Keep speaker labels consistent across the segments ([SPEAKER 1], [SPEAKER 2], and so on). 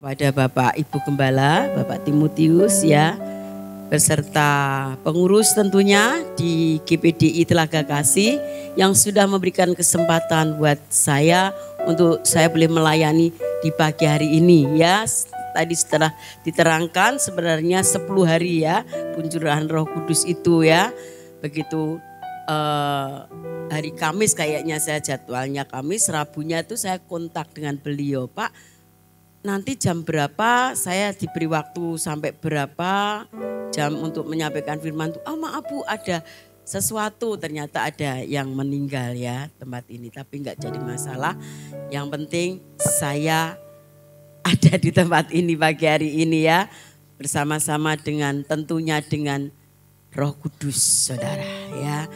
[SPEAKER 1] Pada Bapak Ibu Gembala, Bapak Timotius ya, beserta pengurus tentunya di GPDI Telaga Kasih yang sudah memberikan kesempatan buat saya untuk saya boleh melayani di pagi hari ini ya. Tadi setelah diterangkan sebenarnya 10 hari ya pencurahan Roh Kudus itu ya. Begitu hari Kamis kayaknya saya jadwalnya Kamis, Rabunya itu saya kontak dengan beliau, Pak. Nanti jam berapa saya diberi waktu sampai berapa jam untuk menyampaikan firman Tuhan. Oh maaf Bu, ada sesuatu, ternyata ada yang meninggal ya tempat ini. Tapi enggak jadi masalah, yang penting saya ada di tempat ini pagi hari ini ya. Bersama-sama dengan tentunya dengan Roh Kudus saudara ya.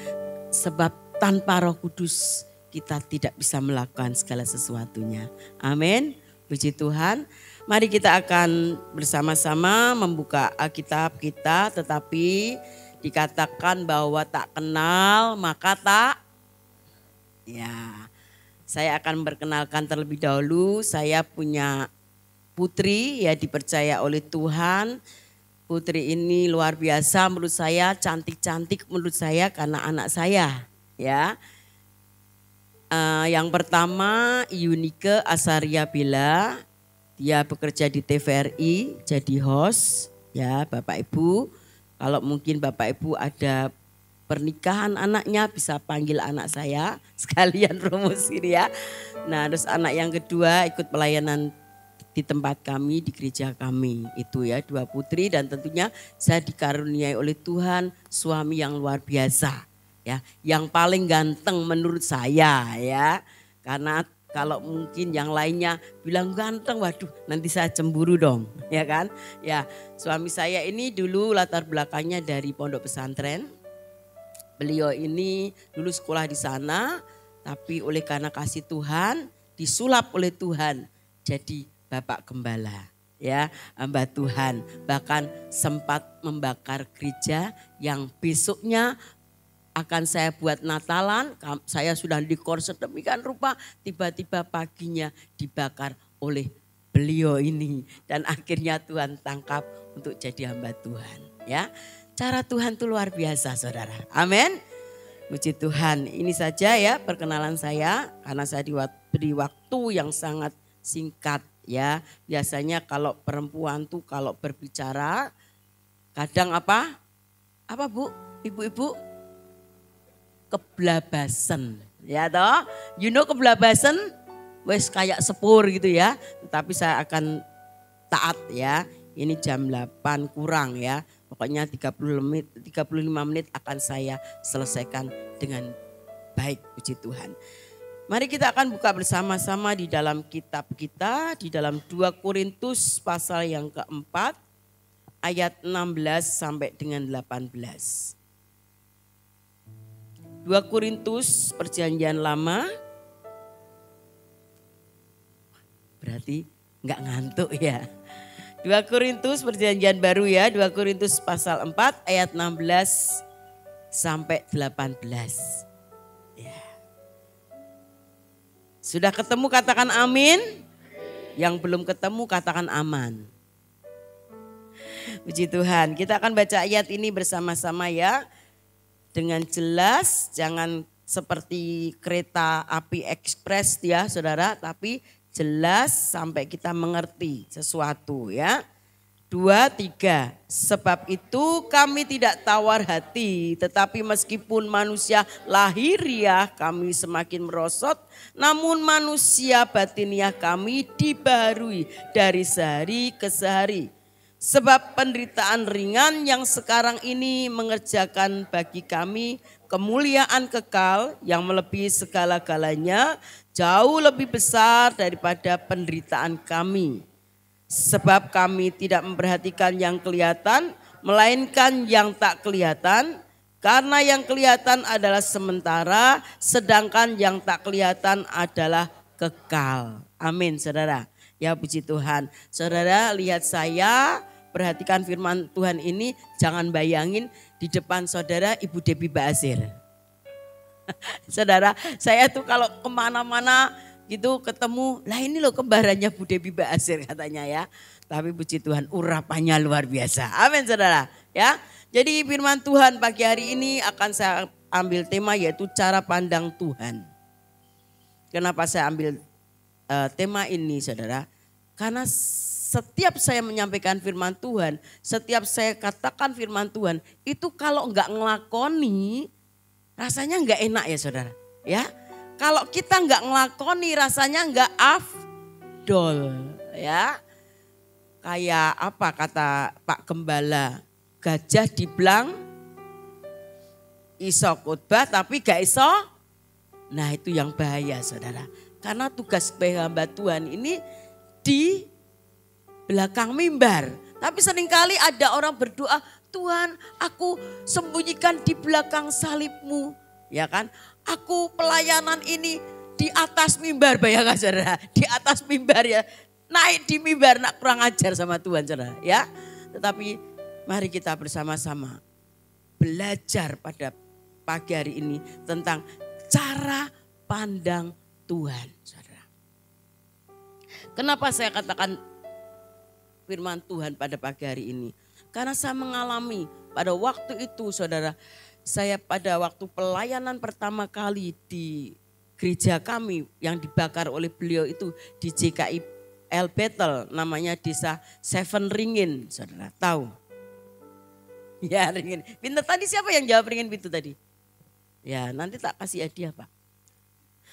[SPEAKER 1] Sebab tanpa Roh Kudus kita tidak bisa melakukan segala sesuatunya. Amin. Puji Tuhan, mari kita akan bersama-sama membuka Alkitab kita, tetapi dikatakan bahwa tak kenal maka tak. Ya, saya akan memperkenalkan terlebih dahulu, saya punya putri ya dipercaya oleh Tuhan. Putri ini luar biasa menurut saya, cantik-cantik menurut saya karena anak saya ya. Yang pertama Yunike Asaria Bella, dia bekerja di TVRI jadi host ya Bapak Ibu. Kalau mungkin Bapak Ibu ada pernikahan anaknya bisa panggil anak saya sekalian promosi ya. Nah terus anak yang kedua ikut pelayanan di tempat kami, di gereja kami itu ya, 2 putri dan tentunya saya dikaruniai oleh Tuhan suami yang luar biasa. Ya, yang paling ganteng menurut saya ya, karena kalau mungkin yang lainnya bilang ganteng, waduh nanti saya cemburu dong, ya kan? Ya, suami saya ini dulu latar belakangnya dari pondok pesantren. Beliau ini dulu sekolah di sana, tapi oleh karena kasih Tuhan disulap oleh Tuhan jadi Bapak Gembala. Ya, hamba Tuhan, bahkan sempat membakar gereja yang besoknya akan saya buat Natalan, saya sudah dikor sedemikian rupa, tiba-tiba paginya dibakar oleh beliau ini. Dan akhirnya Tuhan tangkap untuk jadi hamba Tuhan. Ya, cara Tuhan itu luar biasa saudara. Amin. Puji Tuhan, ini saja ya perkenalan saya, karena saya diberi waktu yang sangat singkat ya. Biasanya kalau perempuan tuh kalau berbicara, kadang apa? Apa Bu, ibu-ibu? Keblabasan ya toh, you know keblabasan wes kayak sepur gitu ya, tetapi saya akan taat ya. Ini jam 8 kurang ya, pokoknya 35 menit akan saya selesaikan dengan baik. Puji Tuhan, mari kita akan buka bersama-sama di dalam kitab kita, di dalam 2 Korintus pasal yang keempat ayat 16 sampai dengan 18. 2 Korintus perjanjian lama, berarti enggak ngantuk ya. 2 Korintus perjanjian baru ya, 2 Korintus pasal 4 ayat 16 sampai 18. Ya. Sudah ketemu katakan amin, yang belum ketemu katakan aman. Puji Tuhan, kita akan baca ayat ini bersama-sama ya. Dengan jelas, jangan seperti kereta api ekspres ya saudara, tapi jelas sampai kita mengerti sesuatu ya. 2, 3, sebab itu kami tidak tawar hati, tetapi meskipun manusia lahiriah kami semakin merosot, namun manusia batiniah kami dibaharui dari sehari ke sehari. Sebab penderitaan ringan yang sekarang ini mengerjakan bagi kami kemuliaan kekal yang melebihi segala-galanya, jauh lebih besar daripada penderitaan kami. Sebab kami tidak memperhatikan yang kelihatan, melainkan yang tak kelihatan. Karena yang kelihatan adalah sementara, sedangkan yang tak kelihatan adalah kekal. Amin saudara. Ya puji Tuhan. Saudara lihat saya, perhatikan firman Tuhan ini, jangan bayangin di depan saudara Ibu Debbie Basir. Saudara, saya tuh kalau kemana-mana gitu ketemu, lah ini loh kembarannya Bu Debbie Basir katanya ya. Tapi puji Tuhan urapannya luar biasa. Amin saudara ya. Jadi firman Tuhan pagi hari ini akan saya ambil tema yaitu cara pandang Tuhan. Kenapa saya ambil tema ini saudara? Karena setiap saya menyampaikan firman Tuhan, setiap saya katakan firman Tuhan, itu kalau enggak ngelakoni rasanya enggak enak ya saudara. Ya, kalau kita enggak ngelakoni rasanya enggak afdol ya. Kayak apa kata Pak Gembala, gajah dibelang iso khotbah tapi gak iso. Nah itu yang bahaya saudara. Karena tugas hamba Tuhan ini di belakang mimbar. Tapi seringkali ada orang berdoa, Tuhan aku sembunyikan di belakang salib-Mu. Ya kan, aku pelayanan ini di atas mimbar, bayangkan saudara. Di atas mimbar ya. Naik di mimbar, nak kurang ajar sama Tuhan saudara ya. Tetapi mari kita bersama-sama belajar pada pagi hari ini tentang cara pandang Tuhan saudara. Kenapa saya katakan firman Tuhan pada pagi hari ini? Karena saya mengalami pada waktu itu saudara, saya pada waktu pelayanan pertama kali di gereja kami yang dibakar oleh beliau itu di JKI El Betel, namanya desa Seven Ringin, saudara tahu? Ya Ringin. Pintar tadi siapa yang jawab Ringin Pintu tadi? Ya nanti tak kasih hadiah Pak.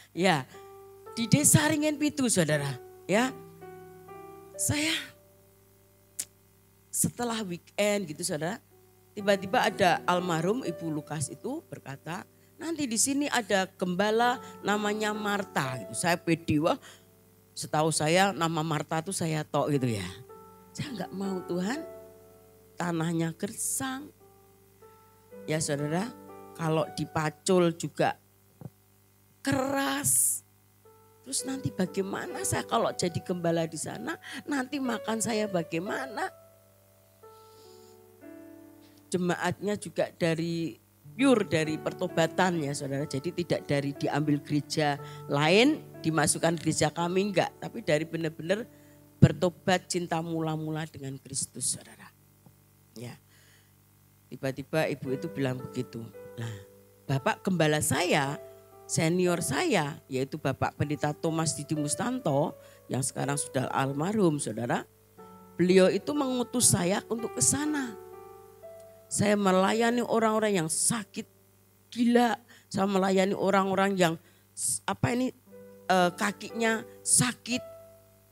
[SPEAKER 1] Ya di desa Ringin Pintu saudara. Ya saya setelah weekend gitu saudara, tiba-tiba ada almarhum Ibu Lukas itu berkata, nanti di sini ada gembala namanya Marta. Gitu. Saya pede, wah setahu saya nama Marta itu saya tok gitu ya. Saya enggak mau Tuhan, tanahnya gersang. Ya saudara, kalau dipacul juga keras. Terus nanti bagaimana saya kalau jadi gembala di sana, nanti makan saya bagaimana? Jemaatnya juga dari pure dari pertobatan ya saudara. Jadi tidak dari diambil gereja lain, dimasukkan gereja kami enggak. Tapi dari benar-benar bertobat cinta mula-mula dengan Kristus saudara. Ya, tiba-tiba ibu itu bilang begitu. Nah, Bapak Gembala saya, senior saya, yaitu Bapak Pendeta Thomas Didi Mustanto, yang sekarang sudah almarhum saudara. Beliau itu mengutus saya untuk ke sana. Saya melayani orang-orang yang sakit gila, saya melayani orang-orang yang kakinya sakit,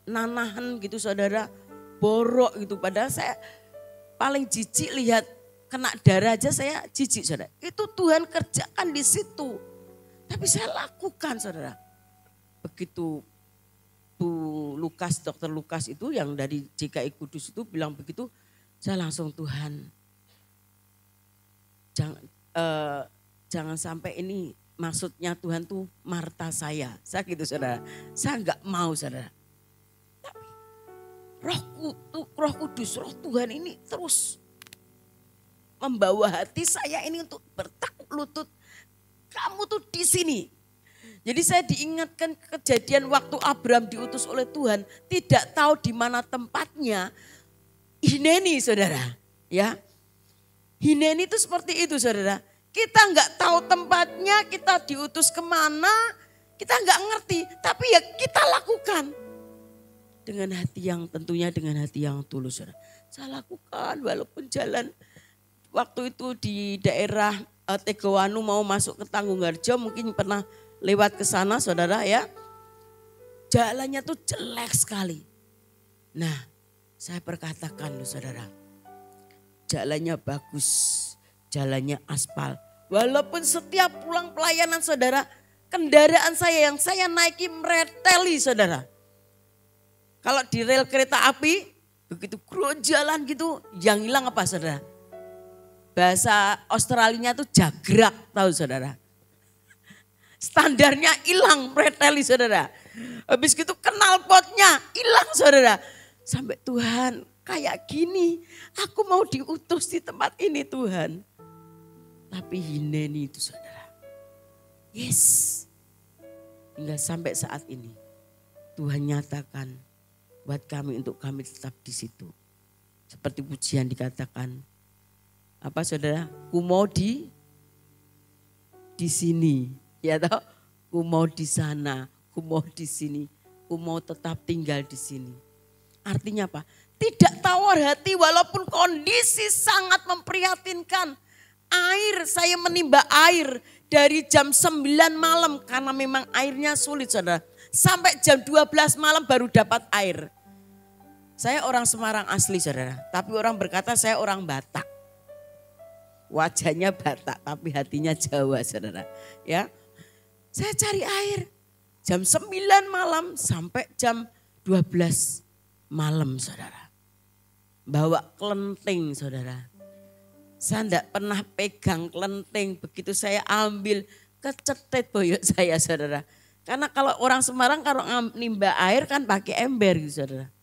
[SPEAKER 1] nanahan gitu saudara, borok gitu. Padahal saya paling jijik lihat kena darah aja saya jijik saudara. Itu Tuhan kerjakan di situ. Tapi saya lakukan saudara. Begitu Bu Lukas, Dokter Lukas itu yang dari JKI Kudus itu bilang begitu, saya langsung Tuhan. Jangan sampai ini maksudnya Tuhan tuh Marta saya gitu saudara. Saya enggak mau saudara. Tapi Roh Kudus, Roh Tuhan ini terus membawa hati saya ini untuk bertekuk lutut. Kamu tuh di sini. Jadi saya diingatkan kejadian waktu Abraham diutus oleh Tuhan, tidak tahu di mana tempatnya. Hineni saudara, ya. Hineni itu seperti itu saudara. Kita enggak tahu tempatnya, kita diutus kemana, kita enggak ngerti. Tapi ya kita lakukan. Dengan hati yang tentunya dengan hati yang tulus saudara. Saya lakukan walaupun jalan waktu itu di daerah Tegowanu mau masuk ke Tanggungarjo, mungkin pernah lewat ke sana saudara ya. Jalannya tuh jelek sekali. Nah saya perkatakan loh saudara. Jalannya bagus, jalannya aspal. Walaupun setiap pulang pelayanan saudara, kendaraan saya yang saya naiki mereteli saudara. Kalau di rel kereta api, begitu jalan gitu, yang hilang apa saudara? Bahasa Australianya tuh jagrak, tahu saudara. Standarnya hilang mereteli saudara. Habis gitu knalpotnya hilang saudara. Sampai Tuhan, kayak gini, aku mau diutus di tempat ini Tuhan. Tapi Hineni itu saudara. Yes. Hingga sampai saat ini. Tuhan nyatakan buat kami untuk kami tetap di situ. Seperti pujian dikatakan, apa saudara? Ku mau di sini, ya toh? Ku mau di sana, ku mau di sini, ku mau tetap tinggal di sini. Artinya apa? Tidak tawar hati walaupun kondisi sangat memprihatinkan. Air, saya menimba air dari jam 9 malam karena memang airnya sulit saudara. Sampai jam 12 malam baru dapat air. Saya orang Semarang asli saudara, tapi orang berkata saya orang Batak. Wajahnya Batak tapi hatinya Jawa saudara. Ya, saya cari air jam 9 malam sampai jam 12 malam saudara. Bawa kelenteng saudara. Saya tidak pernah pegang kelenteng, begitu saya ambil kecetet boyok saya saudara. Karena kalau orang Semarang kalau nimba air kan pakai ember gitu saudara.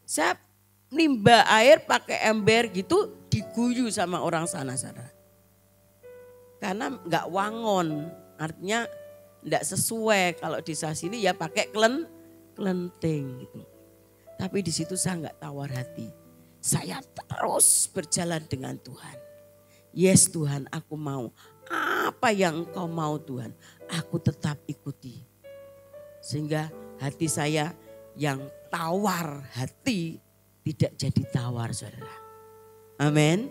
[SPEAKER 1] Saya nimba air pakai ember gitu diguyu sama orang sana saudara. Karena enggak wangon, artinya enggak sesuai kalau di sini ya pakai kelenteng gitu. Tapi di situ saya enggak tawar hati. Saya terus berjalan dengan Tuhan. Yes Tuhan, aku mau. Apa yang Engkau mau Tuhan, aku tetap ikuti. Sehingga hati saya yang tawar hati tidak jadi tawar saudara. Amin.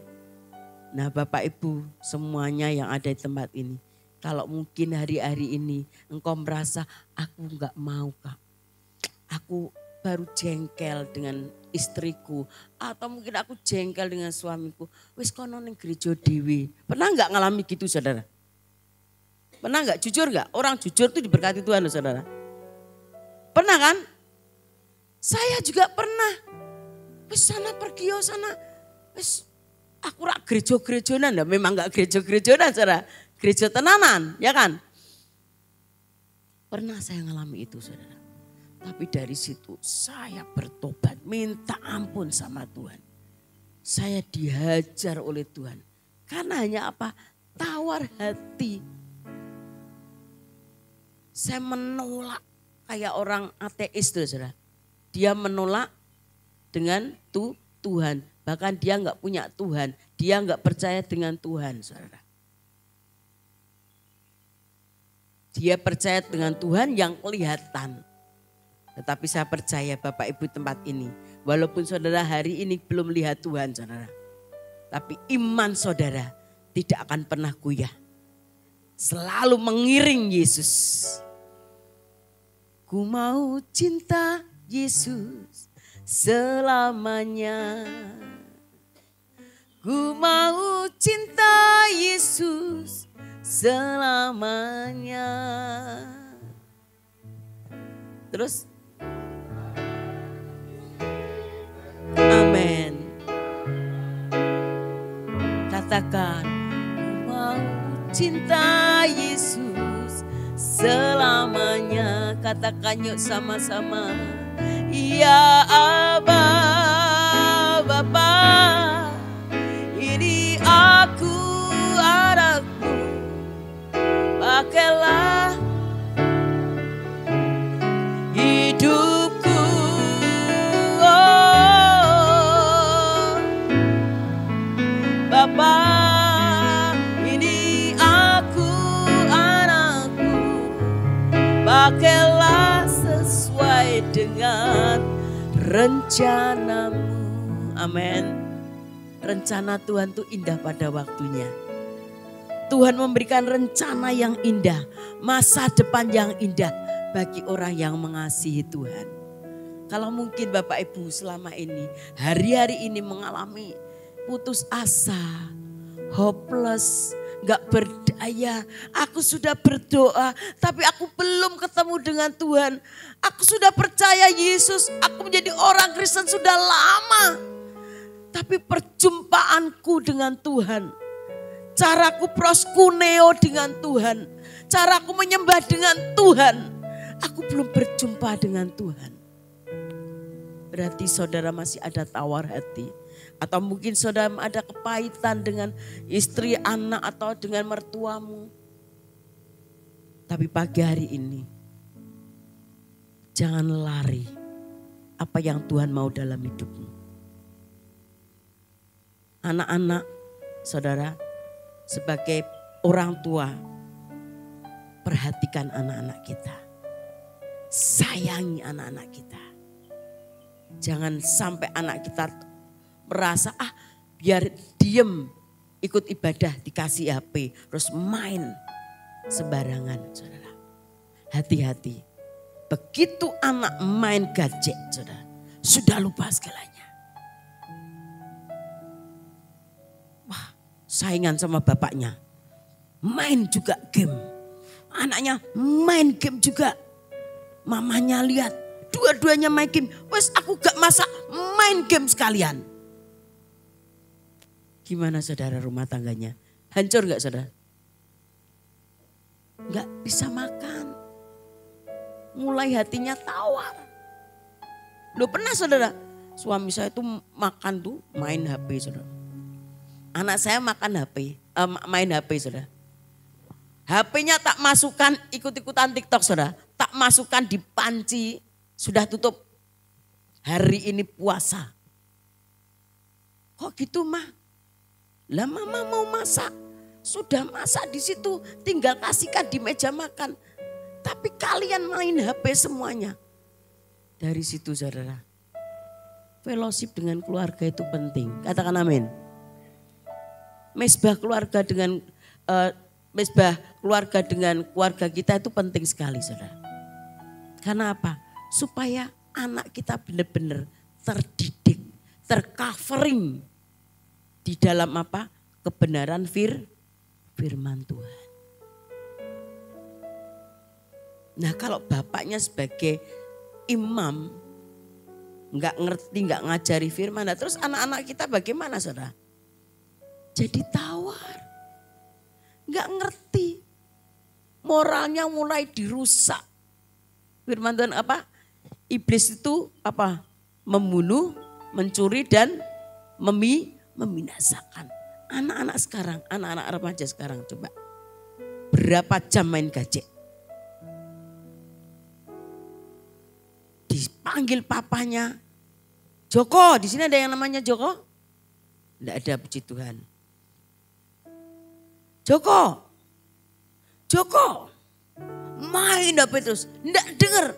[SPEAKER 1] Nah Bapak Ibu semuanya yang ada di tempat ini. Kalau mungkin hari-hari ini engkau merasa aku enggak mau Kak. Aku baru jengkel dengan istriku. Atau mungkin aku jengkel dengan suamiku. Wis kono ning gereja dewe. Pernah enggak ngalami gitu saudara? Pernah enggak? Jujur enggak? Orang jujur itu diberkati Tuhan loh saudara. Pernah kan? Saya juga pernah. Wis sana pergi yo sana. Wis aku rak gereja-gerejonan. Ya memang enggak gereja-gerejonan saudara. Gereja tenanan ya kan? Pernah saya ngalami itu saudara. Tapi dari situ saya bertobat, minta ampun sama Tuhan. Saya dihajar oleh Tuhan. Karena hanya apa? Tawar hati. Saya menolak kayak orang ateis tuh saudara. Dia menolak dengan Tuhan. Bahkan dia enggak punya Tuhan. Dia enggak percaya dengan Tuhan saudara. Dia percaya dengan Tuhan yang kelihatan. Tetapi saya percaya Bapak Ibu tempat ini. Walaupun saudara hari ini belum lihat Tuhan saudara. Tapi iman saudara tidak akan pernah goyah. Selalu mengiring Yesus. Ku mau cinta Yesus selamanya. Ku mau cinta Yesus selamanya. Terus amin. Katakan, ku mau cinta Yesus selamanya. Katakan yuk sama-sama. Ya Aba, Bapa, ini aku anakmu. Pakailah hidupku. Bapa, ini aku anakku, pakailah sesuai dengan rencanamu. Amin. Rencana Tuhan itu indah pada waktunya. Tuhan memberikan rencana yang indah, masa depan yang indah bagi orang yang mengasihi Tuhan. Kalau mungkin Bapak Ibu selama ini, hari-hari ini mengalami putus asa, hopeless, gak berdaya. Aku sudah berdoa tapi aku belum ketemu dengan Tuhan. Aku sudah percaya Yesus, aku menjadi orang Kristen sudah lama. Tapi perjumpaanku dengan Tuhan, caraku proskuneo dengan Tuhan, caraku menyembah dengan Tuhan, aku belum berjumpa dengan Tuhan. Berarti saudara masih ada tawar hati. Atau mungkin saudara ada kepahitan dengan istri, anak atau dengan mertuamu. Tapi pagi hari ini Jangan lari apa yang Tuhan mau dalam hidupmu. Anak-anak, saudara, sebagai orang tua, perhatikan anak-anak kita. Sayangi anak-anak kita. Jangan sampai anak kita merasa biar diem ikut ibadah dikasih HP terus main sembarangan, saudara. Hati-hati. Begitu anak main gadget, saudara, sudah lupa segalanya. Wah, saingan sama bapaknya. Main juga game. Anaknya main game juga. Mamanya lihat, dua-duanya main game. Wes aku gak masak, main game sekalian. Gimana saudara rumah tangganya? Hancur gak saudara? Gak bisa makan. Mulai hatinya tawar. Loh pernah saudara? Suami saya itu makan tuh main HP saudara. Anak saya makan HP, main HP saudara. HP-nya tak masukkan ikut-ikutan TikTok saudara. Tak masukkan di panci, sudah tutup. Hari ini puasa. Kok gitu mah? Lah mama mau masak. Sudah masak di situ, tinggal kasihkan di meja makan. Tapi kalian main HP semuanya. Dari situ saudara. Fellowship dengan keluarga itu penting. Katakan amin. Mesbah keluarga dengan keluarga kita itu penting sekali saudara. Karena apa? Supaya anak kita benar-benar terdidik, tercovering di dalam apa? Kebenaran firman Tuhan. Nah kalau bapaknya sebagai imam nggak ngerti, nggak ngajari firman, nah terus anak-anak kita bagaimana saudara? Jadi tawar, nggak ngerti, moralnya mulai dirusak. Firman Tuhan apa? Iblis itu apa? Membunuh, mencuri dan membinasakan. Anak-anak sekarang, anak-anak remaja sekarang coba berapa jam main gadget? Dipanggil papanya, Joko, di sini ada yang namanya Joko? Tidak ada, puji Tuhan. Joko, main HP terus, tidak dengar.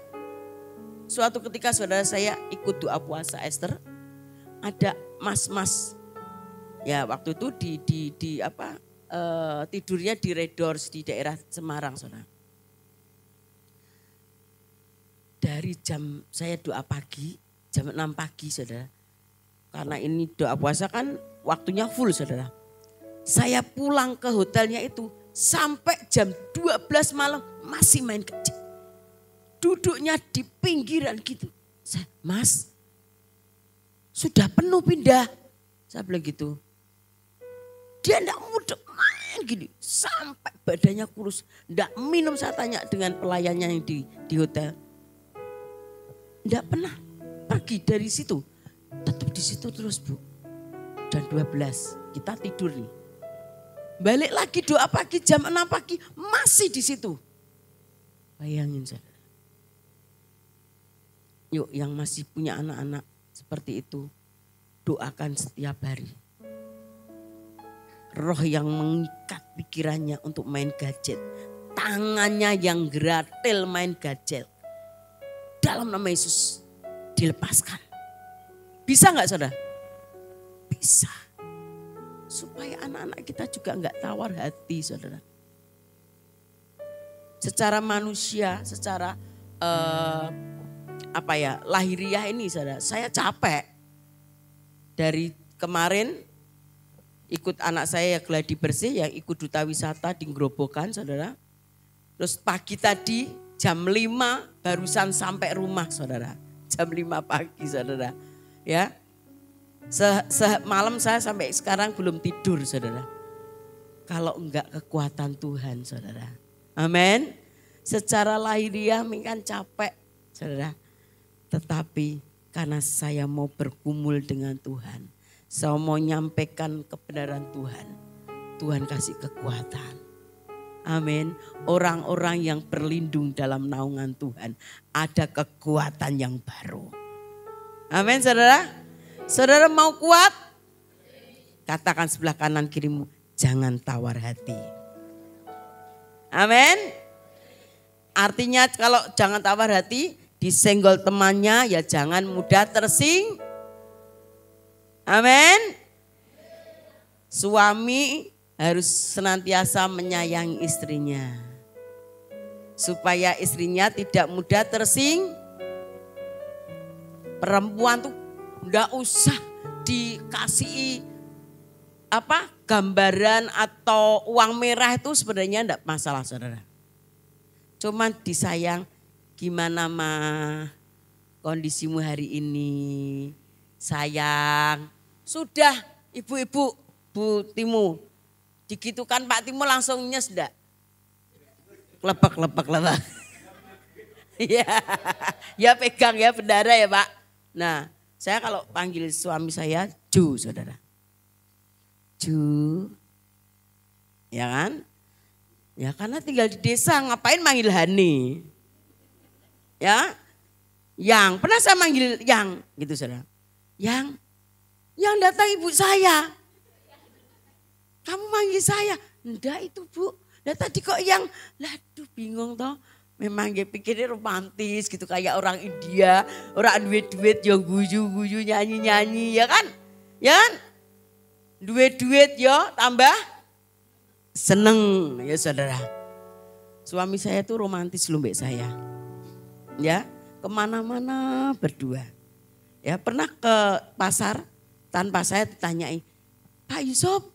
[SPEAKER 1] Suatu ketika saudara saya ikut doa puasa Esther, ada mas-mas, ya waktu itu tidurnya di Redors di daerah Semarang, saudara. Dari saya doa pagi, jam 6 pagi saudara. Karena ini doa puasa kan waktunya full saudara. Saya pulang ke hotelnya itu sampai jam 12 malam masih main kecil. Duduknya di pinggiran gitu. Mas, sudah penuh pindah. Saya bilang gitu. Dia enggak mudah main gini. Sampai badannya kurus. Enggak minum, saya tanya dengan pelayannya yang di hotel. Enggak pernah pergi dari situ. Tetap di situ terus Bu. Dan 12 kita tidur nih. Balik lagi doa pagi jam 6 pagi masih di situ. Bayangin saudara. Yuk yang masih punya anak-anak seperti itu. Doakan setiap hari. Roh yang mengikat pikirannya untuk main gadget. Tangannya yang gratil main gadget. Dalam nama Yesus dilepaskan. Bisa gak saudara? Bisa. Supaya anak-anak kita juga gak tawar hati saudara. Secara manusia, secara lahiriah ini saudara. Saya capek. Dari kemarin ikut anak saya yang gladi bersih, yang ikut duta wisata di Grobogan saudara. Terus pagi tadi jam 5 barusan sampai rumah saudara. Jam 5 pagi saudara. Ya. Malam saya sampai sekarang belum tidur saudara. Kalau enggak kekuatan Tuhan saudara. Amin. Secara lahiriah kan capek saudara. Tetapi karena saya mau bergumul dengan Tuhan. Saya mau nyampaikan kebenaran Tuhan. Tuhan kasih kekuatan. Amin. Orang-orang yang berlindung dalam naungan Tuhan. Ada kekuatan yang baru. Amin saudara. Saudara mau kuat? Katakan sebelah kanan kirimu, jangan tawar hati. Amin. Artinya kalau jangan tawar hati, disenggol temannya ya jangan mudah tersing. Amin. Suami harus senantiasa menyayangi istrinya. Supaya istrinya tidak mudah tersing. Perempuan tuh enggak usah dikasih gambaran atau uang merah itu sebenarnya enggak masalah saudara. Cuman disayang, gimana mah kondisimu hari ini, sayang. Sudah ibu-ibu, Bu Timu, digitukan Pak Timu langsung nyes enggak? Lepek. Ya pegang ya bendara ya Pak. Nah saya kalau panggil suami saya Ju saudara. Ju, ya kan? Ya karena tinggal di desa ngapain manggil Hani. Ya, Yang, pernah saya manggil Yang gitu saudara. Yang datang ibu saya. Kamu manggil saya, enggak itu Bu. Nah tadi kok Yang, aduh bingung toh. Memang dia pikirnya romantis gitu kayak orang India. Orang duet-duet yang guyu-guyu nyanyi-nyanyi ya kan. Ya kan? Duet-duet yo tambah seneng ya saudara. Suami saya tuh romantis loh mbak saya. Ya kemana-mana berdua. Ya pernah ke pasar tanpa saya ditanyai, Pak Yusuf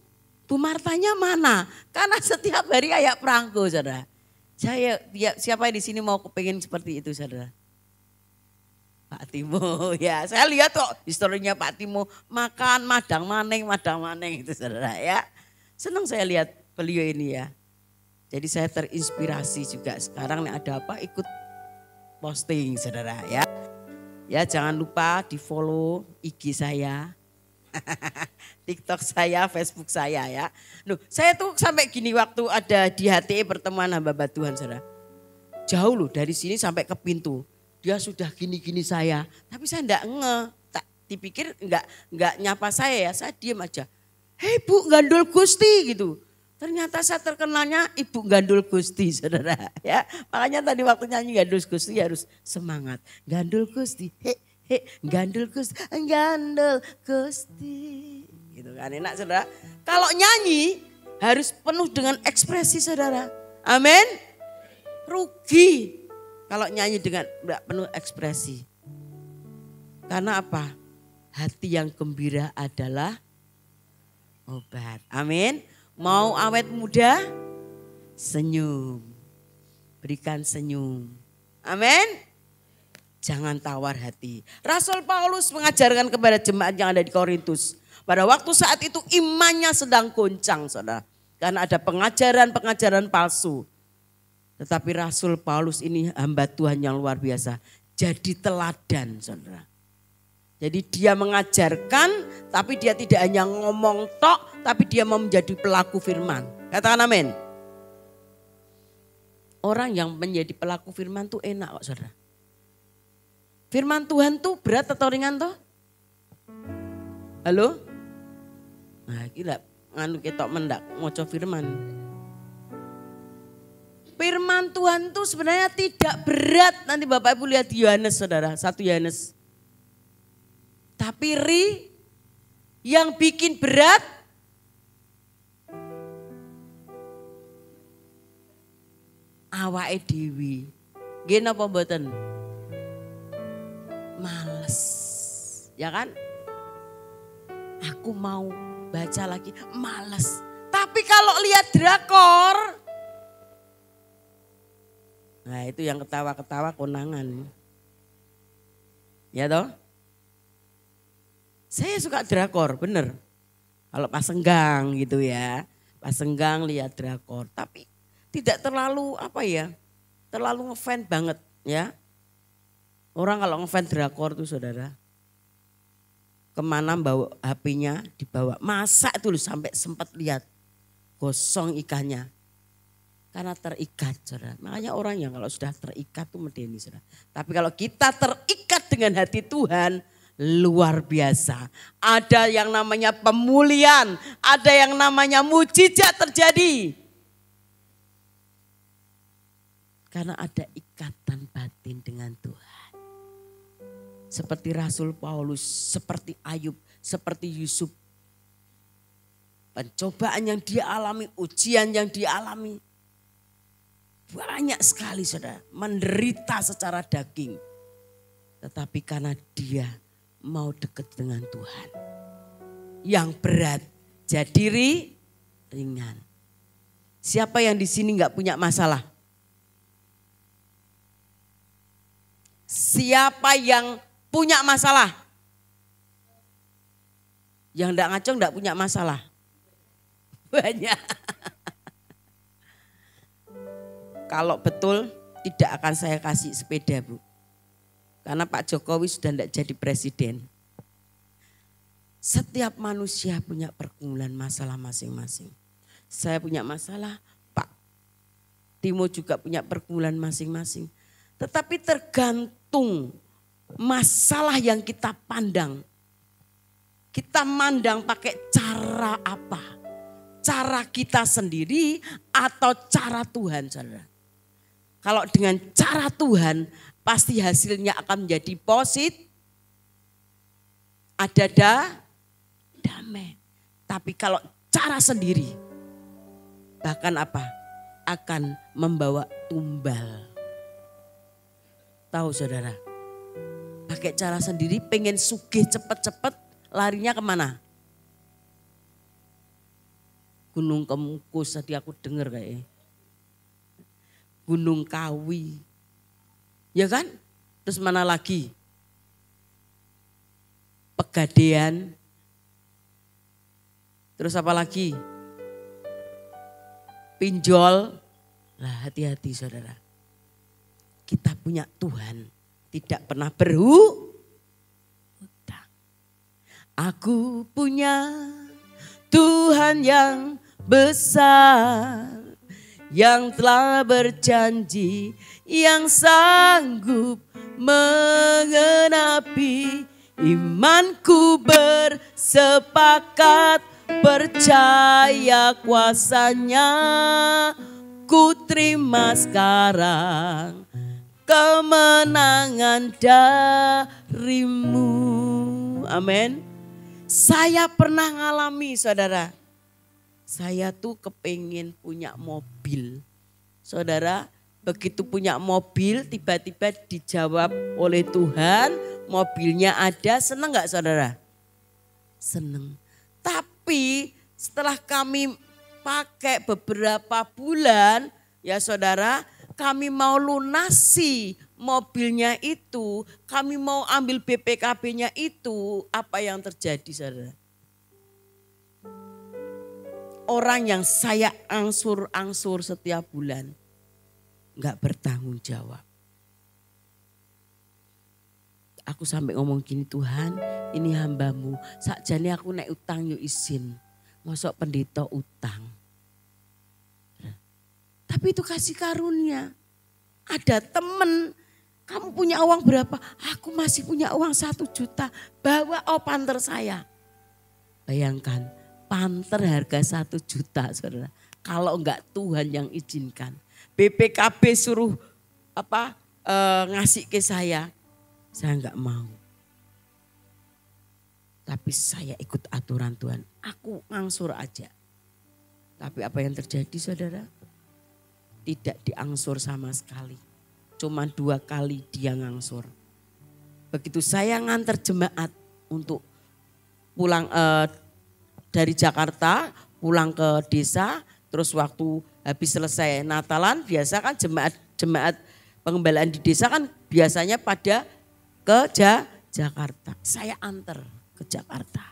[SPEAKER 1] Bu Martanya mana? Karena setiap hari kayak perangko saudara. Siapa di sini mau kepengen seperti itu saudara? Pak Timo ya, saya lihat kok historinya Pak Timo makan madang maneng itu saudara ya. Senang saya lihat beliau ini ya. Jadi saya terinspirasi juga sekarang nih ada apa ikut posting saudara ya. Ya jangan lupa di follow IG saya, TikTok saya, Facebook saya ya. Loh, saya tuh sampai gini waktu ada di HTE pertemuan hamba Tuhan saudara. Jauh loh dari sini sampai ke pintu. Dia sudah gini-gini saya, tapi saya enggak dipikir enggak nyapa saya ya, saya diam aja. Hei Bu Gandul Gusti gitu. Ternyata saya terkenalnya Ibu Gandul Gusti saudara ya. Makanya tadi waktu nyanyi Gandul Gusti harus semangat. Gandul Gusti, Gandul Gusti, Gandul Gusti. Gitu kan enak saudara. Kalau nyanyi harus penuh dengan ekspresi saudara. Amin. Rugi kalau nyanyi dengan enggak penuh ekspresi. Karena apa? Hati yang gembira adalah obat. Amin. Mau awet muda? Senyum. Berikan senyum. Amin. Jangan tawar hati. Rasul Paulus mengajarkan kepada jemaat yang ada di Korintus. Pada waktu saat itu imannya sedang goncang saudara. Karena ada pengajaran palsu. Tetapi Rasul Paulus ini hamba Tuhan yang luar biasa. Jadi teladan saudara. Jadi dia mengajarkan tapi dia tidak hanya ngomong tok. Tapi dia mau menjadi pelaku firman. Katakan amin. Orang yang menjadi pelaku firman tuh enak kok saudara. Firman Tuhan tuh berat atau ringan toh? Halo? Nah gila nganu ketok mendak moco firman. Firman Tuhan tuh sebenarnya tidak berat. Nanti Bapak Ibu lihat Yohanes saudara, 1 Yohanes. Tapi yang bikin berat awake dewi. Nggih napa mboten? Males. Ya kan? Aku mau baca lagi, males. Tapi kalau lihat drakor, nah itu yang ketawa-ketawa konangan. Ya toh? Saya suka drakor, bener. Kalau pas senggang gitu ya. Pas senggang lihat drakor. Tapi tidak terlalu terlalu ngefans banget ya. Orang kalau ngefans drakor tuh saudara. Kemana bawa HP-nya dibawa. Masa itu loh sampai sempat lihat gosong ikannya. Karena terikat, saudara. Makanya orang yang kalau sudah terikat tuh medeni, saudara. Tapi kalau kita terikat dengan hati Tuhan, luar biasa. Ada yang namanya pemulihan, ada yang namanya mujizat terjadi. Karena ada ikatan batin dengan Tuhan. Seperti Rasul Paulus, seperti Ayub, seperti Yusuf. Pencobaan yang dia alami, ujian yang dia alami. Banyak sekali saudara, menderita secara daging. Tetapi karena dia mau dekat dengan Tuhan. Yang berat jadi ringan. Siapa yang di sini nggak punya masalah? Siapa yang punya masalah? Yang enggak ngaco enggak punya masalah. Banyak. Kalau betul tidak akan saya kasih sepeda, Bu. Karena Pak Jokowi sudah enggak jadi presiden. Setiap manusia punya pergumulan masalah masing-masing. Saya punya masalah, Pak Timo juga punya pergumulan masing-masing. Tetapi tergantung masalah yang kita pandang. Kita mandang pakai cara apa? Cara kita sendiri atau cara Tuhan, saudara? Kalau dengan cara Tuhan pasti hasilnya akan menjadi positif. Ada damai. Tapi kalau cara sendiri bahkan apa? Akan membawa tumbal. Tahu saudara? Pakai cara sendiri pengen sugih cepet-cepet larinya kemana? Gunung Kemukus tadi aku dengar kayaknya. Gunung Kawi. Ya kan? Terus mana lagi? Pegadaian. Terus apa lagi? Pinjol. Lah hati-hati saudara. Kita punya Tuhan. Tidak pernah berhutang. Aku punya Tuhan yang besar. Yang telah berjanji, yang sanggup mengenapi imanku bersepakat percaya kuasanya. Ku terima sekarang kemenangan darimu. Amin. Saya pernah ngalami saudara. Saya tuh kepengin punya mobil. Saudara, begitu punya mobil tiba-tiba dijawab oleh Tuhan. Mobilnya ada, seneng gak saudara? Seneng. Tapi setelah kami pakai beberapa bulan ya saudara. Kami mau lunasi mobilnya itu. Kami mau ambil BPKB-nya itu. Apa yang terjadi saudara? Orang yang saya angsur-angsur setiap bulan enggak bertanggung jawab. Aku sampai ngomong gini, Tuhan ini hambamu. Sakjane aku naik utang yuk izin. Mosok pendeta utang. Tapi itu kasih karunia. Ada temen, kamu punya uang berapa? Aku masih punya uang 1 juta. Bawa panter saya. Bayangkan. Panter harga 1 juta saudara. Kalau enggak Tuhan yang izinkan. BPKB suruh ngasih ke saya enggak mau. Tapi saya ikut aturan Tuhan. Aku ngangsur aja. Tapi apa yang terjadi saudara? Tidak diangsur sama sekali. Cuma 2 kali dia ngangsur. Begitu saya nganter jemaat untuk pulang dari Jakarta pulang ke desa, terus waktu habis selesai Natalan biasa kan jemaat pengembalaan di desa kan biasanya pada ke Jakarta. Saya antar ke Jakarta.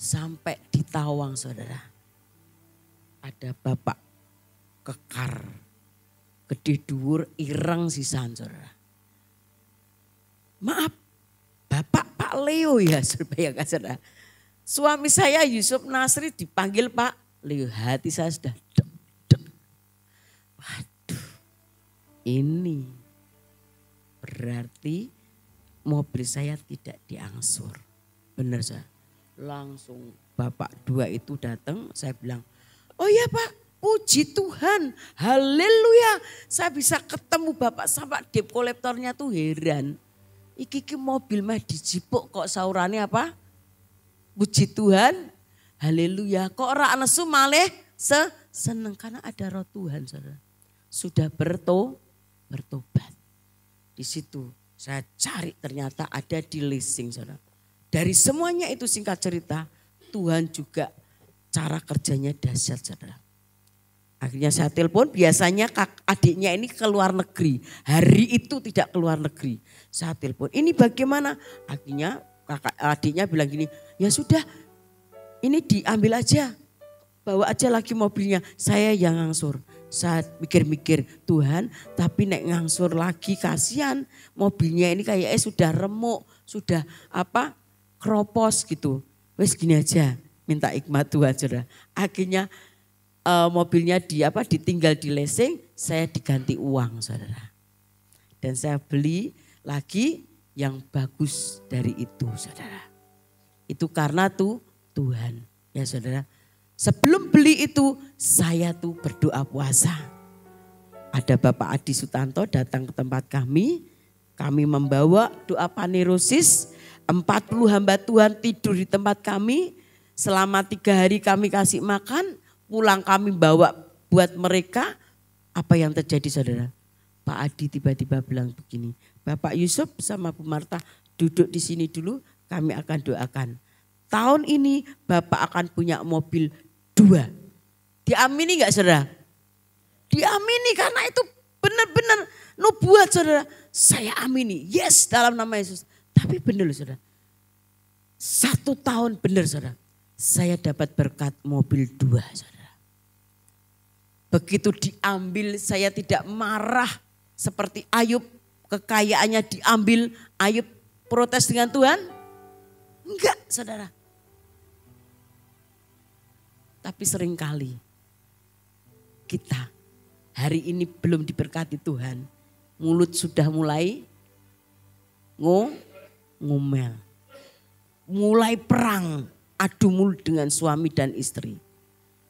[SPEAKER 1] Sampai di Tawang saudara. Ada bapak kekar, gede dhuwur, ireng sisan saudara. Maaf, Bapak Pak Leo ya saudara. Suami saya Yusuf Nasri dipanggil Pak Leo, hati saya sudah dek. Waduh, ini berarti mobil saya tidak diangsur. Benar saya. Langsung bapak dua itu datang, saya bilang, oh iya Pak, puji Tuhan, haleluya. Saya bisa ketemu bapak sama debt kolektornya tuh heran. Iki mobil mah dijipuk kok saurannya apa? Puji Tuhan, haleluya. Kok ora nesu malih seneng karena ada roh Tuhan saudara. Sudah bertobat. Di situ saya cari ternyata ada di leasing saudara. Dari semuanya itu singkat cerita Tuhan juga cara kerjanya dahsyat saudara. Akhirnya saya telepon biasanya adiknya ini ke luar negeri. Hari itu tidak ke luar negeri. Saya telepon ini bagaimana? Akhirnya adiknya bilang gini, ya sudah ini diambil aja. Bawa aja lagi mobilnya, saya yang ngangsur. Saya mikir-mikir Tuhan tapi nek ngangsur lagi kasihan. Mobilnya ini kayaknya sudah remuk, sudah apa kropos gitu. Wes gini aja minta hikmat Tuhan saudara. Akhirnya mobilnya ditinggal di leasing, saya diganti uang saudara. Dan saya beli lagi yang bagus dari itu saudara. Itu karena Tuhan ya saudara. Sebelum beli itu saya tuh berdoa puasa. Ada Bapak Adi Sutanto datang ke tempat kami membawa doa panerosis. 40 hamba Tuhan tidur di tempat kami. Selama 3 hari kami kasih makan. Pulang kami bawa buat mereka. Apa yang terjadi saudara? Pak Adi tiba-tiba bilang begini. Bapak Yusuf sama Bu Marta duduk di sini dulu. Kami akan doakan. Tahun ini Bapak akan punya mobil 2. Diamini gak saudara? Diamini karena itu benar-benar nubuat saudara. Saya amini. Yes dalam nama Yesus. Tapi benar loh saudara. 1 tahun benar saudara. Saya dapat berkat mobil 2 saudara. Begitu diambil saya tidak marah. Seperti Ayub kekayaannya diambil. Ayub protes dengan Tuhan? Enggak saudara. Tapi seringkali kita hari ini belum diberkati Tuhan. Mulut sudah mulai ngomel. Mulai perang adu mulut dengan suami dan istri.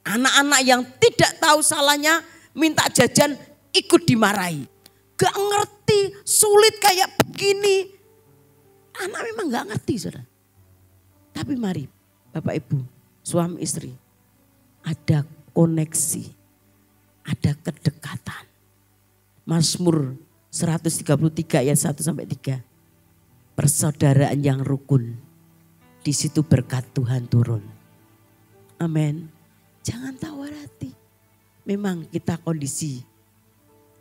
[SPEAKER 1] Anak-anak yang tidak tahu salahnya minta jajan ikut dimarahi. Gak ngerti sulit kayak begini. Anak memang gak ngerti saudara. Tapi mari Bapak Ibu suami istri. Ada koneksi, ada kedekatan. Mazmur 133 ayat 1 sampai 3. Persaudaraan yang rukun. Di situ berkat Tuhan turun. Amin. Jangan tawar hati. Memang kita kondisi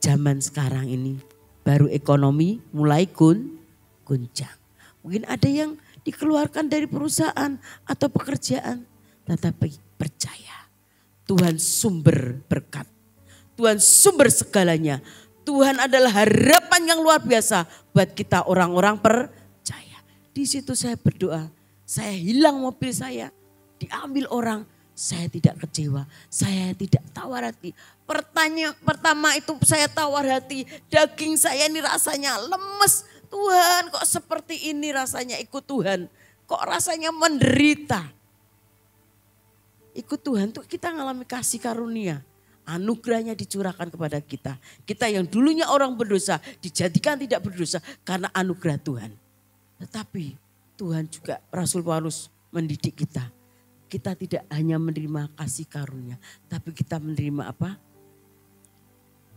[SPEAKER 1] zaman sekarang ini baru ekonomi mulai goncang. Mungkin ada yang dikeluarkan dari perusahaan atau pekerjaan. Tetapi percaya. Tuhan sumber berkat. Tuhan sumber segalanya. Tuhan adalah harapan yang luar biasa buat kita orang-orang percaya. Di situ saya berdoa. Saya hilang mobil saya. Diambil orang. Saya tidak kecewa. Saya tidak tawar hati. Pertama itu saya tawar hati. Daging saya ini rasanya lemes. Tuhan kok seperti ini rasanya ikut Tuhan. Kok rasanya menderita. Ikut Tuhan tuh kita ngalami kasih karunia. Anugerahnya dicurahkan kepada kita. Kita yang dulunya orang berdosa dijadikan tidak berdosa karena anugerah Tuhan. Tetapi Tuhan juga Rasul Paulus mendidik kita. Kita tidak hanya menerima kasih karunia. Tapi kita menerima apa?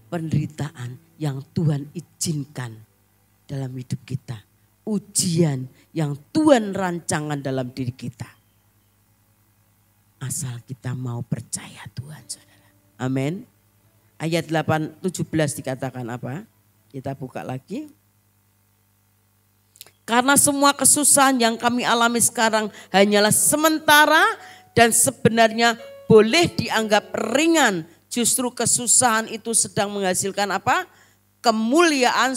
[SPEAKER 1] Penderitaan yang Tuhan izinkan dalam hidup kita. Ujian yang Tuhan rancangan dalam diri kita. Asal kita mau percaya Tuhan saudara. Amin. Ayat 17 dikatakan apa? Kita buka lagi. Karena semua kesusahan yang kami alami sekarang hanyalah sementara dan sebenarnya boleh dianggap ringan. Justru kesusahan itu sedang menghasilkan apa? Kemuliaan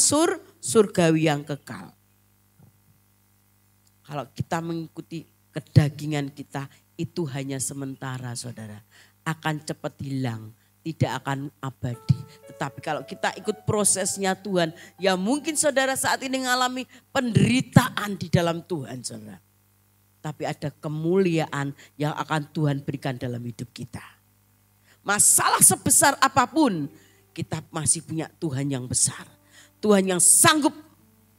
[SPEAKER 1] surgawi yang kekal. Kalau kita mengikuti kedagingan kita, itu hanya sementara saudara. Akan cepat hilang, tidak akan abadi. Tetapi kalau kita ikut prosesnya Tuhan, ya mungkin saudara saat ini mengalami penderitaan di dalam Tuhan saudara. Tapi ada kemuliaan yang akan Tuhan berikan dalam hidup kita. Masalah sebesar apapun, kita masih punya Tuhan yang besar. Tuhan yang sanggup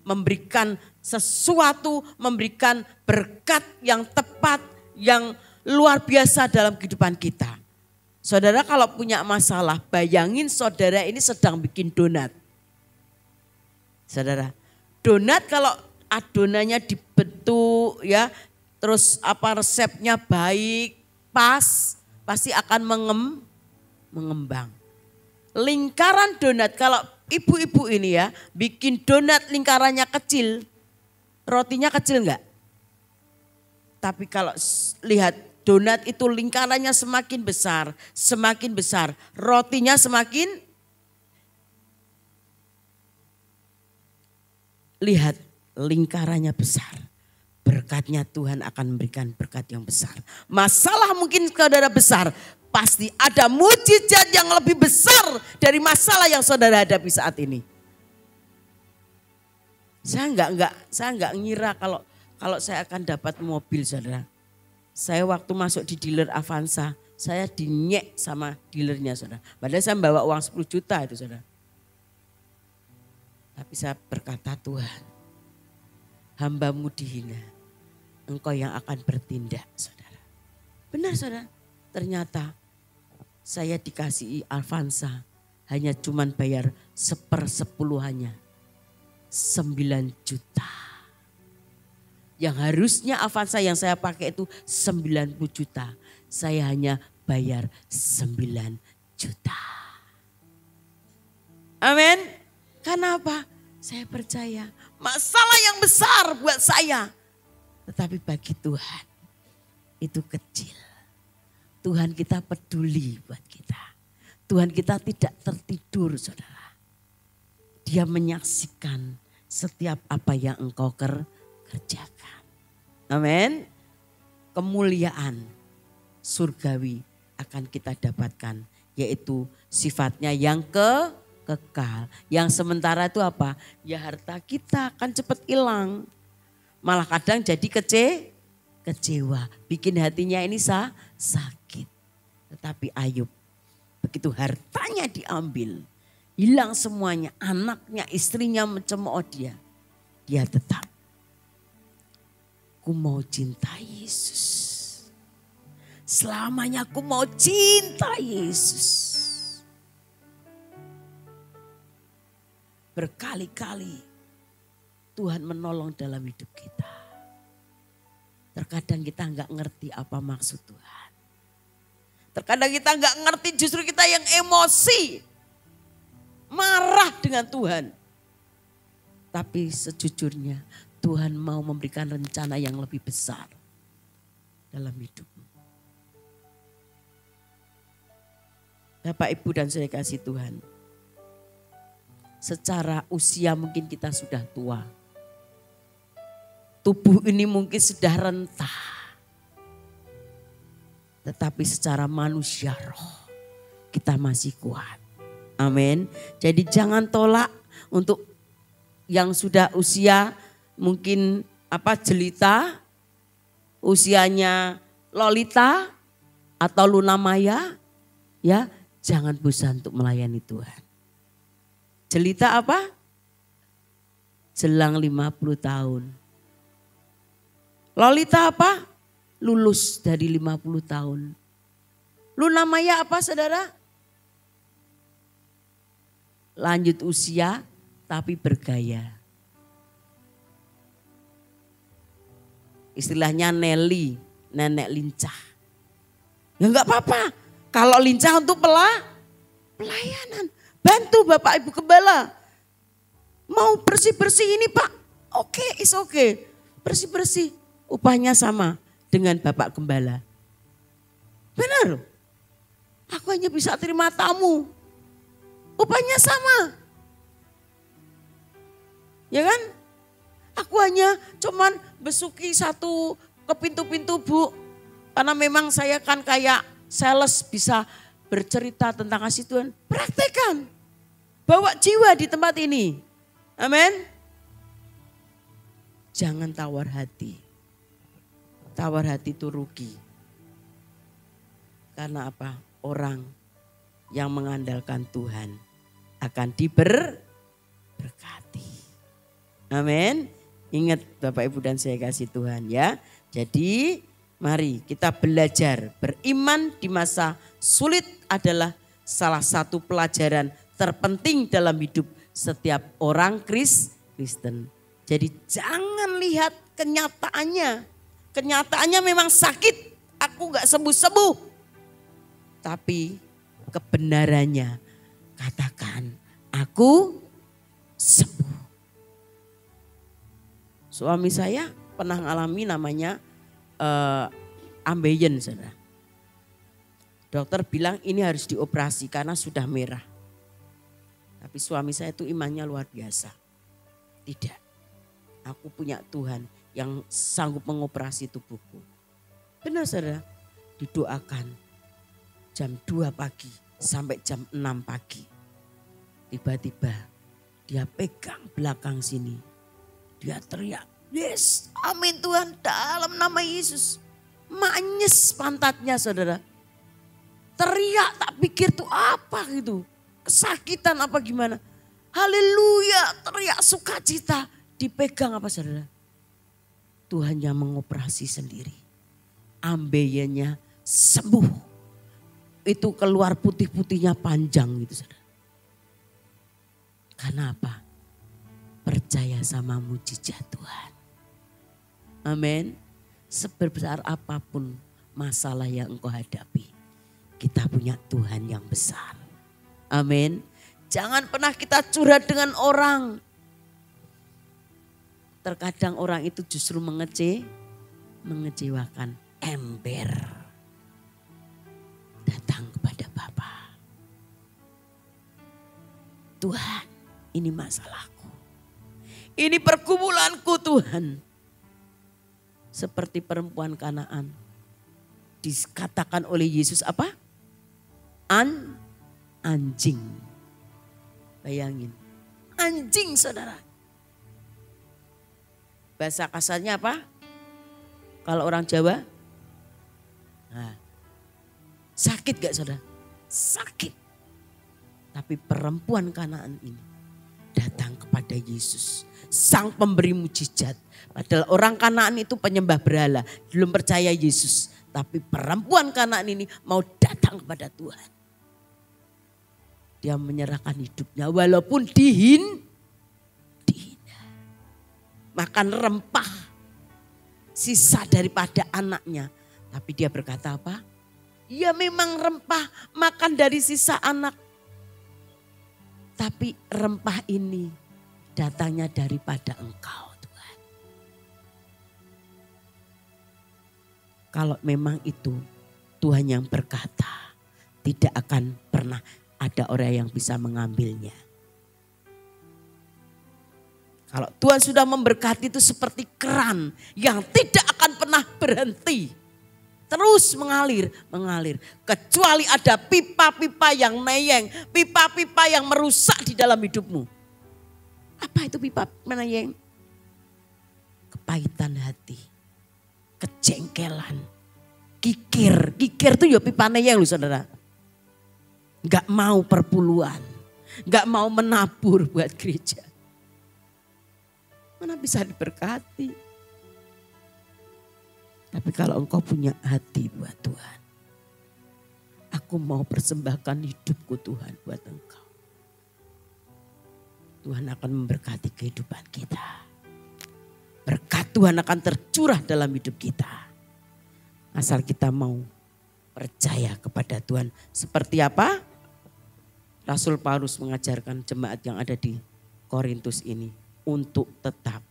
[SPEAKER 1] memberikan sesuatu, memberikan berkat yang tepat, yang luar biasa dalam kehidupan kita. Saudara kalau punya masalah, bayangin saudara ini sedang bikin donat. Saudara, donat kalau adonannya dibentuk ya, terus resepnya baik, pas, pasti akan mengembang. Lingkaran donat, kalau ibu-ibu ini ya bikin donat lingkarannya kecil, rotinya kecil enggak? Tapi kalau lihat donat itu lingkarannya semakin besar, rotinya semakin, lihat lingkarannya besar. Berkatnya Tuhan akan memberikan berkat yang besar. Masalah mungkin saudara besar, pasti ada mujizat yang lebih besar dari masalah yang saudara hadapi saat ini. Saya enggak ngira kalau saya akan dapat mobil saudara. Saya waktu masuk di dealer Avanza, saya dinyek sama dealernya saudara. Padahal saya bawa uang 10 juta itu saudara. Tapi saya berkata, Tuhan, hamba-Mu dihina. Engkau yang akan bertindak saudara. Benar saudara, ternyata saya dikasihi Avanza hanya cuman bayar 1/10-nya. 9 juta. Yang harusnya Avanza yang saya pakai itu 90 juta. Saya hanya bayar 9 juta. Amin. Kenapa? Saya percaya masalah yang besar buat saya. Tetapi bagi Tuhan itu kecil. Tuhan kita peduli buat kita. Tuhan kita tidak tertidur saudara. Dia menyaksikan setiap apa yang engkau kerjakan. Amin. Kemuliaan surgawi akan kita dapatkan. Yaitu sifatnya yang kekal. Yang sementara itu apa? Ya harta kita akan cepat hilang. Malah kadang jadi kecewa. Bikin hatinya ini sakit. Tetapi Ayub begitu hartanya diambil. Hilang semuanya. Anaknya, istrinya mencemooh dia. Dia tetap. Ku mau cinta Yesus. Selamanya ku mau cinta Yesus. Berkali-kali Tuhan menolong dalam hidup kita. Terkadang kita enggak ngerti apa maksud Tuhan. Terkadang kita enggak ngerti, justru kita yang emosi. Marah dengan Tuhan. Tapi sejujurnya Tuhan mau memberikan rencana yang lebih besar dalam hidupmu. Bapak, Ibu dan saudara kasih Tuhan. Secara usia mungkin kita sudah tua. Tubuh ini mungkin sudah rentah. Tetapi secara manusia roh kita masih kuat. Amin. Jadi jangan tolak untuk yang sudah usia mungkin jelita, usianya Lolita atau Luna Maya, ya jangan bosan untuk melayani Tuhan. Jelita apa? Jelang 50 tahun. Lolita apa? Lulus dari 50 tahun. Luna Maya apa saudara? Lanjut usia tapi bergaya. Istilahnya Nelly, nenek lincah. Ya enggak apa-apa. Kalau lincah untuk pelayanan. Bantu Bapak Ibu Gembala. Mau bersih-bersih ini Pak. Oke, is oke. Bersih-bersih. Upahnya sama dengan Bapak Gembala. Benar. Aku hanya bisa terima tamu. Upahnya sama. Ya kan? Aku hanya cuman besuki satu ke pintu-pintu Bu. Karena memang saya kan kayak sales bisa bercerita tentang kasih Tuhan. Praktekkan. bawa jiwa di tempat ini. Amin. Jangan tawar hati. Tawar hati itu rugi. Karena apa? Orang yang mengandalkan Tuhan akan diberkati. Amin. Ingat Bapak Ibu dan saya kasih Tuhan ya. Jadi mari kita belajar beriman di masa sulit adalah salah satu pelajaran terpenting dalam hidup setiap orang Kristen. Jadi jangan lihat kenyataannya. Kenyataannya memang sakit, aku gak sembuh-sembuh. Tapi kebenarannya katakan aku sembuh. Suami saya pernah mengalami namanya ambeien, saudara. Dokter bilang ini harus dioperasi karena sudah merah. Tapi suami saya itu imannya luar biasa. Tidak, aku punya Tuhan yang sanggup mengoperasi tubuhku. Benar saudara, didoakan jam 2 pagi sampai jam 6 pagi. Tiba-tiba dia pegang belakang sini. Dia teriak, yes, amin Tuhan dalam nama Yesus. Manyes pantatnya saudara. Teriak tak pikir tuh apa gitu. Kesakitan apa gimana. Haleluya, teriak sukacita. Dipegang apa saudara? Tuhan yang mengoperasi sendiri. Ambeiennya sembuh. Itu keluar putih-putihnya panjang gitu saudara. Karena apa? Percaya sama mujizat Tuhan. Amin. Sebesar apapun masalah yang engkau hadapi. Kita punya Tuhan yang besar. Amin. Jangan pernah kita curhat dengan orang. Terkadang orang itu justru mengecewakan. Ember. Datang kepada Bapa. Tuhan, ini masalahku. Ini pergumulanku Tuhan. Seperti perempuan Kanaan. Dikatakan oleh Yesus apa? Anjing. Bayangin. Anjing saudara. Bahasa kasarnya apa? Kalau orang Jawa. Nah, sakit gak saudara? Sakit. Tapi perempuan Kanaan ini datang kepada Yesus. Sang pemberi mujizat. Padahal orang Kanaan itu penyembah berhala. Belum percaya Yesus. Tapi perempuan Kanaan ini mau datang kepada Tuhan. Dia menyerahkan hidupnya walaupun dihina. Makan rempah. Sisa daripada anaknya. Tapi dia berkata apa? Ya memang rempah makan dari sisa anak. Tapi rempah ini datangnya daripada Engkau Tuhan. Kalau memang itu Tuhan yang berkata, tidak akan pernah ada orang yang bisa mengambilnya. Kalau Tuhan sudah memberkati itu seperti keran yang tidak akan pernah berhenti. Terus mengalir. Kecuali ada pipa-pipa yang neyeng, pipa-pipa yang merusak di dalam hidupmu. Apa itu pipa meneyeng? Kepahitan hati, kejengkelan, kikir. Kikir itu ya pipa neyeng loh saudara. Gak mau perpuluhan, gak mau menabur buat gereja. Mana bisa diberkati. Tapi kalau engkau punya hati buat Tuhan. Aku mau persembahkan hidupku Tuhan buat engkau. Tuhan akan memberkati kehidupan kita. Berkat Tuhan akan tercurah dalam hidup kita. Asal kita mau percaya kepada Tuhan. Seperti apa? Rasul Paulus mengajarkan jemaat yang ada di Korintus ini. Untuk tetap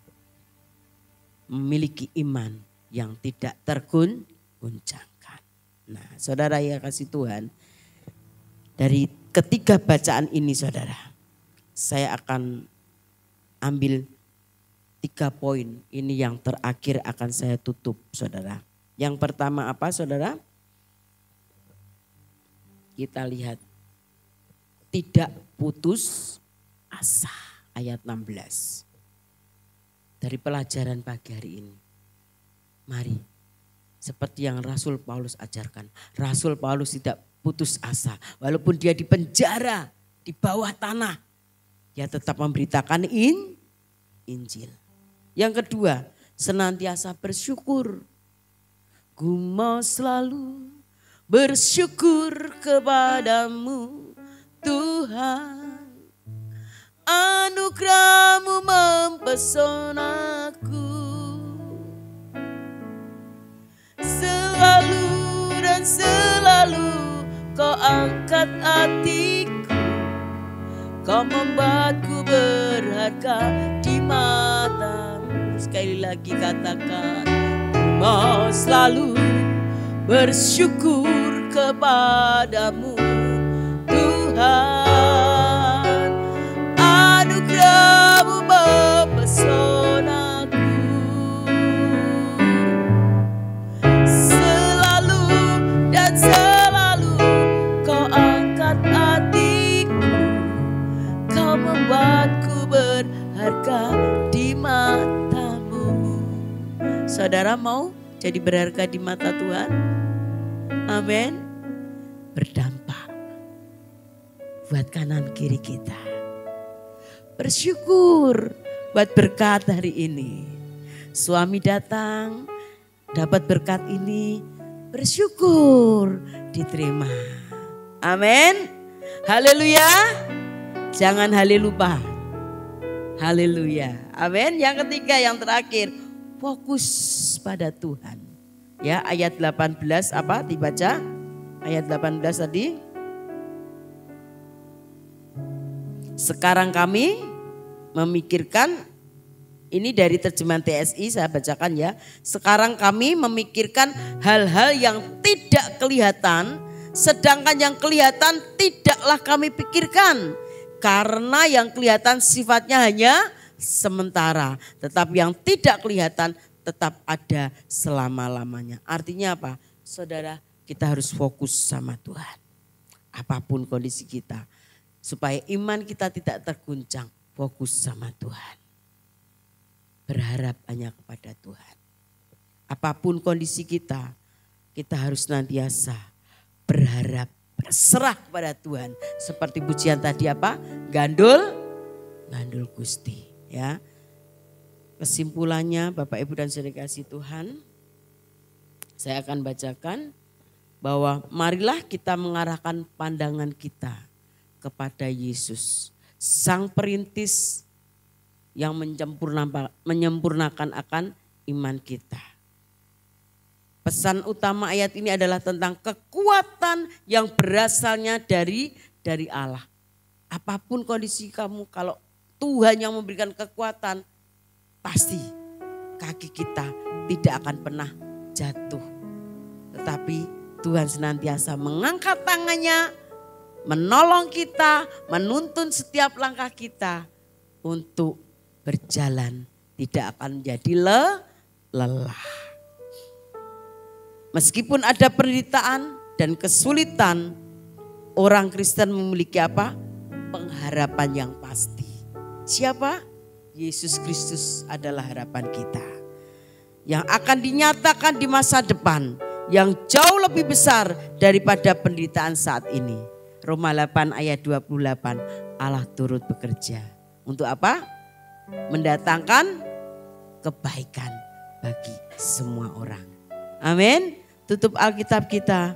[SPEAKER 1] memiliki iman yang tidak tergoncangkan. Nah saudara ya kasih Tuhan. Dari ketiga bacaan ini saudara. Saya akan ambil 3 poin. Ini yang terakhir akan saya tutup saudara. Yang pertama apa saudara? Kita lihat. Tidak putus asa. Ayat 16. Dari pelajaran pagi hari ini. Mari, seperti yang Rasul Paulus ajarkan. Rasul Paulus tidak putus asa. Walaupun dia di penjara, di bawah tanah. Dia tetap memberitakan Injil. Yang kedua, senantiasa bersyukur. Ku mau selalu bersyukur kepadamu Tuhan. Anugerah-Mu mempesonaku. Selalu dan selalu Kau angkat hatiku. Kau membuatku berharga di mata-Mu. Sekali lagi katakan, ku mau selalu bersyukur kepadamu Tuhan. Anugerah-Mu mempesonaku. Selalu dan selalu Kau angkat hatiku. Kau membuatku berharga di mata-Mu. Saudara mau jadi berharga di mata Tuhan? Amin. Berdampak buat kanan kiri kita. Bersyukur buat berkat hari ini. Suami datang, dapat berkat ini, bersyukur diterima. Amin. Haleluya. Jangan haleluya. Haleluya. Amin. Yang ketiga, yang terakhir, fokus pada Tuhan. Ya, ayat 18 apa dibaca? Ayat 18 tadi. Sekarang kami memikirkan, ini dari terjemahan TSI saya bacakan ya. Sekarang kami memikirkan hal-hal yang tidak kelihatan, sedangkan yang kelihatan tidaklah kami pikirkan. Karena yang kelihatan sifatnya hanya sementara, tetapi yang tidak kelihatan tetap ada selama-lamanya. Artinya apa? Saudara, kita harus fokus sama Tuhan. Apapun kondisi kita. Supaya iman kita tidak terguncang. Fokus sama Tuhan. Berharap hanya kepada Tuhan. Apapun kondisi kita, kita harus senantiasa berharap, berserah kepada Tuhan. Seperti pujian tadi apa? Gandul Gusti. Ya. Kesimpulannya Bapak Ibu dan Saudara kasih Tuhan, saya akan bacakan bahwa marilah kita mengarahkan pandangan kita kepada Yesus, Sang Perintis yang menyempurnakan akan iman kita. Pesan utama ayat ini adalah tentang kekuatan yang berasalnya dari Allah. Apapun kondisi kamu, kalau Tuhan yang memberikan kekuatan, pasti kaki kita tidak akan pernah jatuh. Tetapi Tuhan senantiasa mengangkat tangannya, menolong kita, menuntun setiap langkah kita untuk berjalan. Tidak akan menjadi lelah. Meskipun ada penderitaan dan kesulitan, orang Kristen memiliki apa? Pengharapan yang pasti. Siapa? Yesus Kristus adalah harapan kita. Yang akan dinyatakan di masa depan. Yang jauh lebih besar daripada penderitaan saat ini. Roma 8 ayat 28. Allah turut bekerja. Untuk apa? Mendatangkan kebaikan bagi semua orang. Amin. Tutup Alkitab kita.